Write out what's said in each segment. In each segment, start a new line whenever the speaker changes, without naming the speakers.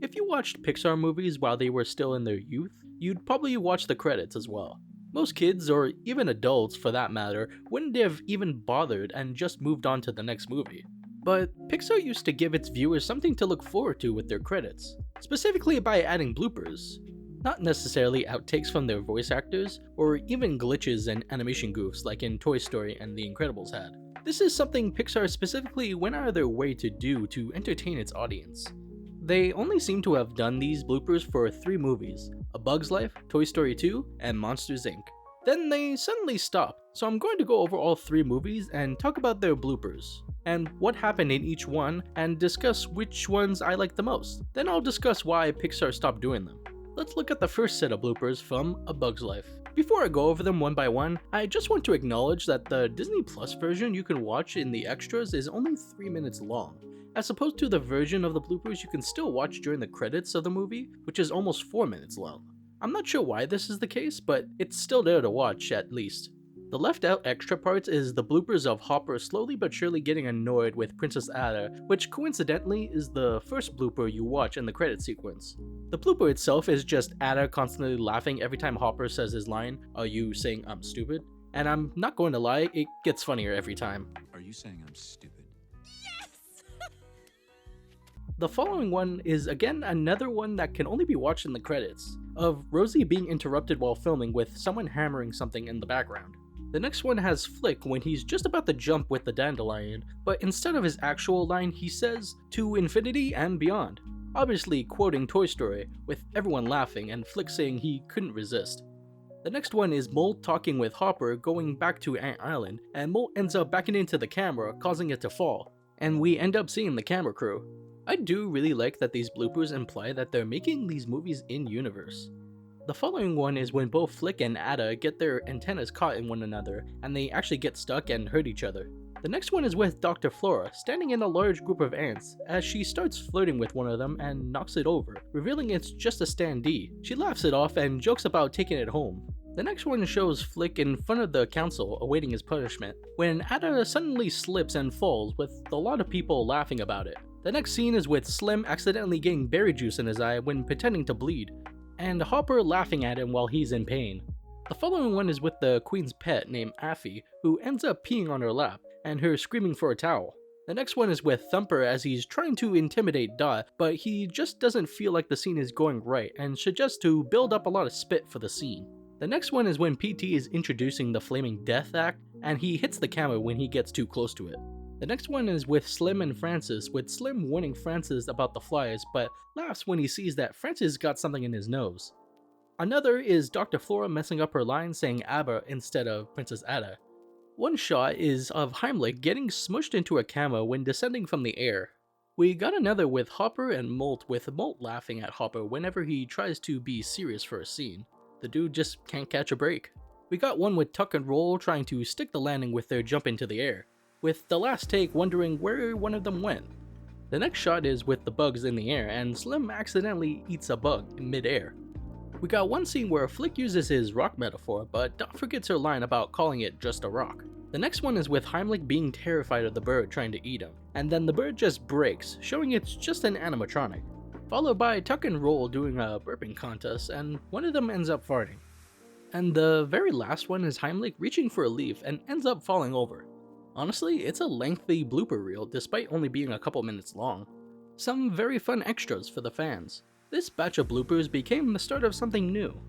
If you watched Pixar movies while they were still in their youth, you'd probably watch the credits as well. Most kids, or even adults for that matter, wouldn't have even bothered and just moved on to the next movie. But Pixar used to give its viewers something to look forward to with their credits, specifically by adding bloopers. Not necessarily outtakes from their voice actors, or even glitches and animation goofs like in Toy Story and The Incredibles had. This is something Pixar specifically went out of their way to do to entertain its audience. They only seem to have done these bloopers for 3 movies, A Bug's Life, Toy Story 2, and Monsters Inc. Then they suddenly stopped, so I'm going to go over all 3 movies and talk about their bloopers, and what happened in each one, and discuss which ones I like the most. Then I'll discuss why Pixar stopped doing them. Let's look at the first set of bloopers from A Bug's Life. Before I go over them one by one, I just want to acknowledge that the Disney Plus version you can watch in the extras is only 3 minutes long, as opposed to the version of the bloopers you can still watch during the credits of the movie, which is almost 4 minutes long. I'm not sure why this is the case, but it's still there to watch at least. The left out extra parts is the bloopers of Hopper slowly but surely getting annoyed with Princess Ada, which coincidentally is the first blooper you watch in the credit sequence. The blooper itself is just Ada constantly laughing every time Hopper says his line, "Are you saying I'm stupid?" And I'm not going to lie, it gets funnier every time.
Are you saying I'm stupid?
The following one is again another one that can only be watched in the credits, of Rosie being interrupted while filming with someone hammering something in the background. The next one has Flick when he's just about to jump with the dandelion, but instead of his actual line he says, "To infinity and beyond," obviously quoting Toy Story, with everyone laughing and Flick saying he couldn't resist. The next one is Molt talking with Hopper going back to Ant Island, and Molt ends up backing into the camera, causing it to fall, and we end up seeing the camera crew. I do really like that these bloopers imply that they're making these movies in-universe. The following one is when both Flick and Ada get their antennas caught in one another, and they actually get stuck and hurt each other. The next one is with Dr. Flora standing in a large group of ants as she starts flirting with one of them and knocks it over, revealing it's just a standee. She laughs it off and jokes about taking it home. The next one shows Flick in front of the council awaiting his punishment, when Ada suddenly slips and falls with a lot of people laughing about it. The next scene is with Slim accidentally getting berry juice in his eye when pretending to bleed, and Hopper laughing at him while he's in pain. The following one is with the Queen's pet named Affy, who ends up peeing on her lap, and her screaming for a towel. The next one is with Thumper as he's trying to intimidate Dot, but he just doesn't feel like the scene is going right and suggests to build up a lot of spit for the scene. The next one is when PT is introducing the Flaming Death Act, and he hits the camera when he gets too close to it. The next one is with Slim and Francis, with Slim warning Francis about the flies, but laughs when he sees that Francis got something in his nose. Another is Dr. Flora messing up her line saying Abba instead of Princess Ada. One shot is of Heimlich getting smushed into a camera when descending from the air. We got another with Hopper and Molt, with Molt laughing at Hopper whenever he tries to be serious for a scene. The dude just can't catch a break. We got one with Tuck and Roll trying to stick the landing with their jump into the air, with the last take wondering where one of them went. The next shot is with the bugs in the air and Slim accidentally eats a bug in mid-air. We got one scene where Flick uses his rock metaphor, but Dot forgets her line about calling it just a rock. The next one is with Heimlich being terrified of the bird trying to eat him, and then the bird just breaks, showing it's just an animatronic, followed by Tuck and Roll doing a burping contest, and one of them ends up farting. And the very last one is Heimlich reaching for a leaf and ends up falling over. Honestly, it's a lengthy blooper reel despite only being a couple minutes long. Some very fun extras for the fans. This batch of bloopers became the start of something new.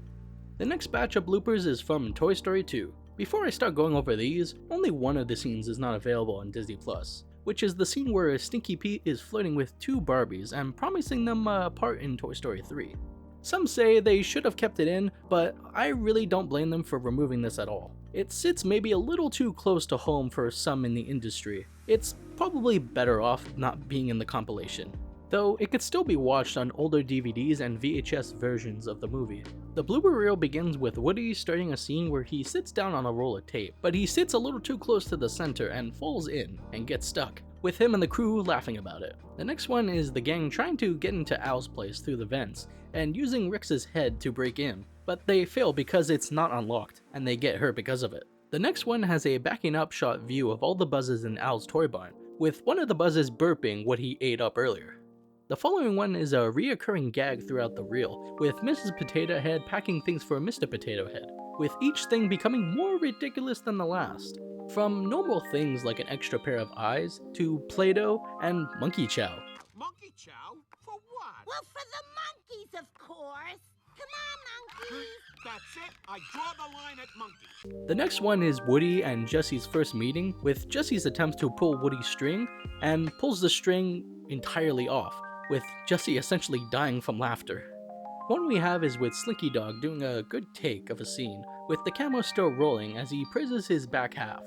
The next batch of bloopers is from Toy Story 2. Before I start going over these, only one of the scenes is not available on Disney+, which is the scene where Stinky Pete is flirting with 2 Barbies and promising them a part in Toy Story 3. Some say they should have kept it in, but I really don't blame them for removing this at all. It sits maybe a little too close to home for some in the industry. It's probably better off not being in the compilation, though it could still be watched on older DVDs and VHS versions of the movie. The blooper reel begins with Woody starting a scene where he sits down on a roll of tape, but he sits a little too close to the center and falls in and gets stuck, with him and the crew laughing about it. The next one is the gang trying to get into Al's place through the vents and using Rex's head to break in, but they fail because it's not unlocked, and they get hurt because of it. The next one has a backing up shot view of all the buzzes in Al's toy barn, with one of the buzzes burping what he ate up earlier. The following one is a reoccurring gag throughout the reel, with Mrs. Potato Head packing things for Mr. Potato Head, with each thing becoming more ridiculous than the last. From normal things like an extra pair of eyes, to Play-Doh and monkey chow.
Monkey chow? For what?
Well, for the monkeys, of course. Come on, monkeys.
That's it. I draw the line at monkey.
The next one is Woody and Jesse's first meeting, with Jesse's attempts to pull Woody's string, and pulls the string entirely off, with Jesse essentially dying from laughter. One we have is with Slinky Dog doing a good take of a scene, with the camera still rolling as he praises his back half.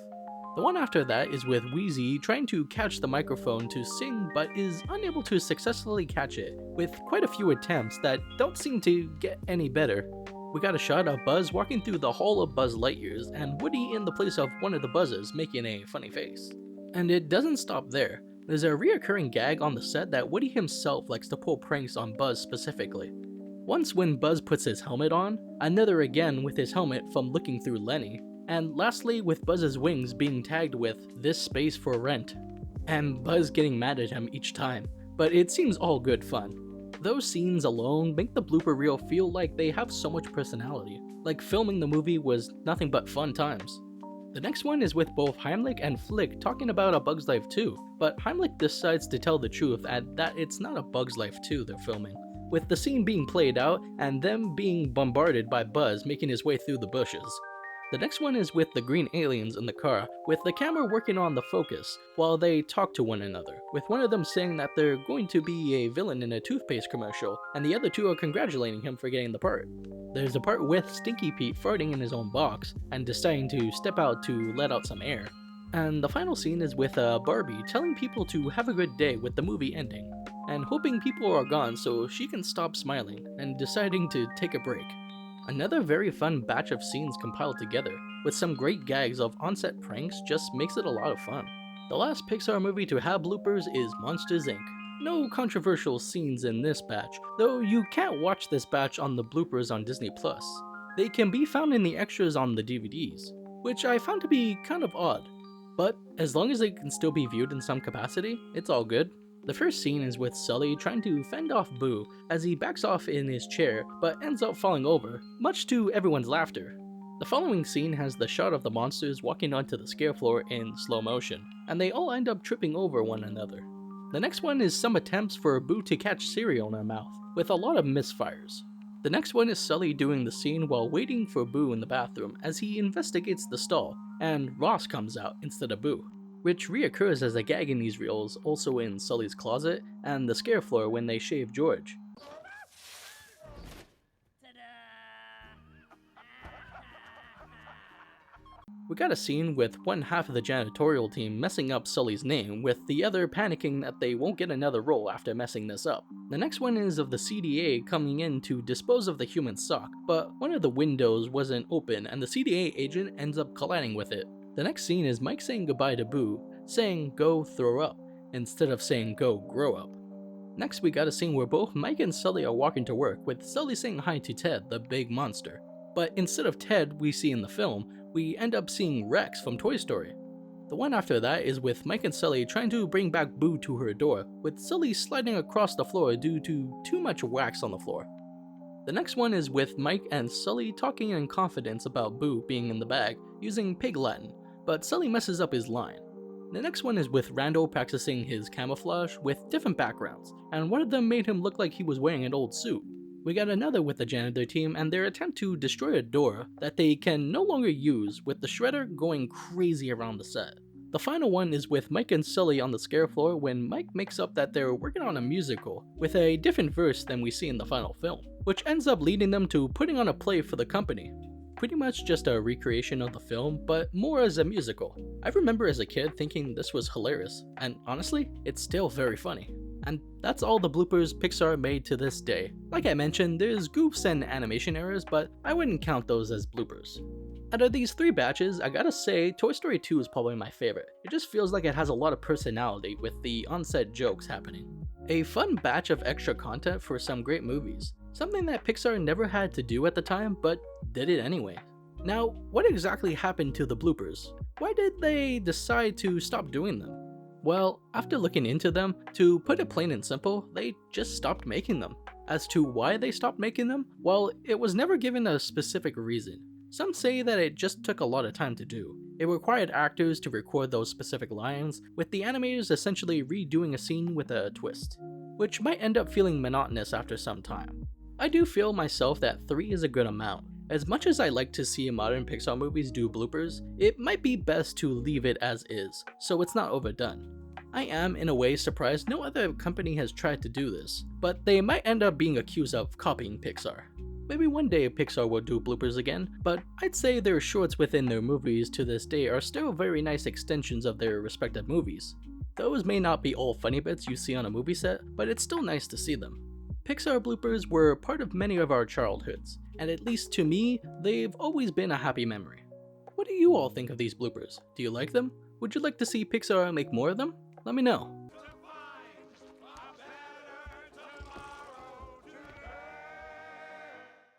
The one after that is with Wheezy trying to catch the microphone to sing but is unable to successfully catch it, with quite a few attempts that don't seem to get any better. We got a shot of Buzz walking through the Hall of Buzz Lightyears and Woody in the place of one of the Buzzes making a funny face. And it doesn't stop there. There's a reoccurring gag on the set that Woody himself likes to pull pranks on Buzz specifically. Once when Buzz puts his helmet on, another again with his helmet from looking through Lenny, and lastly with Buzz's wings being tagged with "this space for rent," and Buzz getting mad at him each time, but it seems all good fun. Those scenes alone make the blooper reel feel like they have so much personality, like filming the movie was nothing but fun times. The next one is with both Heimlich and Flick talking about A Bug's Life 2, but Heimlich decides to tell the truth and that it's not A Bug's Life 2 they're filming, with the scene being played out and them being bombarded by Buzz making his way through the bushes. The next one is with the green aliens in the car, with the camera working on the focus while they talk to one another, with one of them saying that they're going to be a villain in a toothpaste commercial, and the other two are congratulating him for getting the part. There's a part with Stinky Pete farting in his own box and deciding to step out to let out some air. And the final scene is with Barbie telling people to have a good day with the movie ending, and hoping people are gone so she can stop smiling, and deciding to take a break. Another very fun batch of scenes compiled together, with some great gags of on-set pranks just makes it a lot of fun. The last Pixar movie to have bloopers is Monsters Inc. No controversial scenes in this batch, though you can't watch this batch on the bloopers on Disney+. They can be found in the extras on the DVDs, which I found to be kind of odd. But as long as they can still be viewed in some capacity, it's all good. The first scene is with Sully trying to fend off Boo as he backs off in his chair but ends up falling over, much to everyone's laughter. The following scene has the shot of the monsters walking onto the scare floor in slow motion, and they all end up tripping over one another. The next one is some attempts for Boo to catch cereal in her mouth, with a lot of misfires. The next one is Sully doing the scene while waiting for Boo in the bathroom as he investigates the stall, and Ross comes out instead of Boo, which reoccurs as a gag in these reels also in Sully's closet and the scare floor when they shave George. We got a scene with one half of the janitorial team messing up Sully's name, with the other panicking that they won't get another role after messing this up. The next one is of the CDA coming in to dispose of the human sock, but one of the windows wasn't open and the CDA agent ends up colliding with it. The next scene is Mike saying goodbye to Boo, saying "go throw up," instead of saying "go grow up." Next we got a scene where both Mike and Sully are walking to work, with Sully saying hi to Ted, the big monster. But instead of Ted we see in the film, we end up seeing Rex from Toy Story. The one after that is with Mike and Sully trying to bring back Boo to her door, with Sully sliding across the floor due to too much wax on the floor. The next one is with Mike and Sully talking in confidence about Boo being in the bag, using pig Latin, but Sully messes up his line. The next one is with Randall practicing his camouflage with different backgrounds, and one of them made him look like he was wearing an old suit. We got another with the janitor team and their attempt to destroy a door that they can no longer use, with the shredder going crazy around the set. The final one is with Mike and Sully on the scare floor when Mike makes up that they're working on a musical, with a different verse than we see in the final film, which ends up leading them to putting on a play for the company. Pretty much just a recreation of the film, but more as a musical. I remember as a kid thinking this was hilarious, and honestly, it's still very funny. And that's all the bloopers Pixar made to this day. Like I mentioned, there's goofs and animation errors, but I wouldn't count those as bloopers. Out of these three batches, I gotta say Toy Story 2 is probably my favorite. It just feels like it has a lot of personality with the on-set jokes happening. A fun batch of extra content for some great movies. Something that Pixar never had to do at the time, but did it anyway. Now, what exactly happened to the bloopers? Why did they decide to stop doing them? Well, after looking into them, to put it plain and simple, they just stopped making them. As to why they stopped making them, well, it was never given a specific reason. Some say that it just took a lot of time to do. It required actors to record those specific lines, with the animators essentially redoing a scene with a twist, which might end up feeling monotonous after some time. I do feel myself that 3 is a good amount. As much as I like to see modern Pixar movies do bloopers, it might be best to leave it as is, so it's not overdone. I am, in a way, surprised no other company has tried to do this, but they might end up being accused of copying Pixar. Maybe one day Pixar will do bloopers again, but I'd say their shorts within their movies to this day are still very nice extensions of their respective movies. Those may not be all funny bits you see on a movie set, but it's still nice to see them. Pixar bloopers were part of many of our childhoods, and at least to me, they've always been a happy memory. What do you all think of these bloopers? Do you like them? Would you like to see Pixar make more of them? Let me know.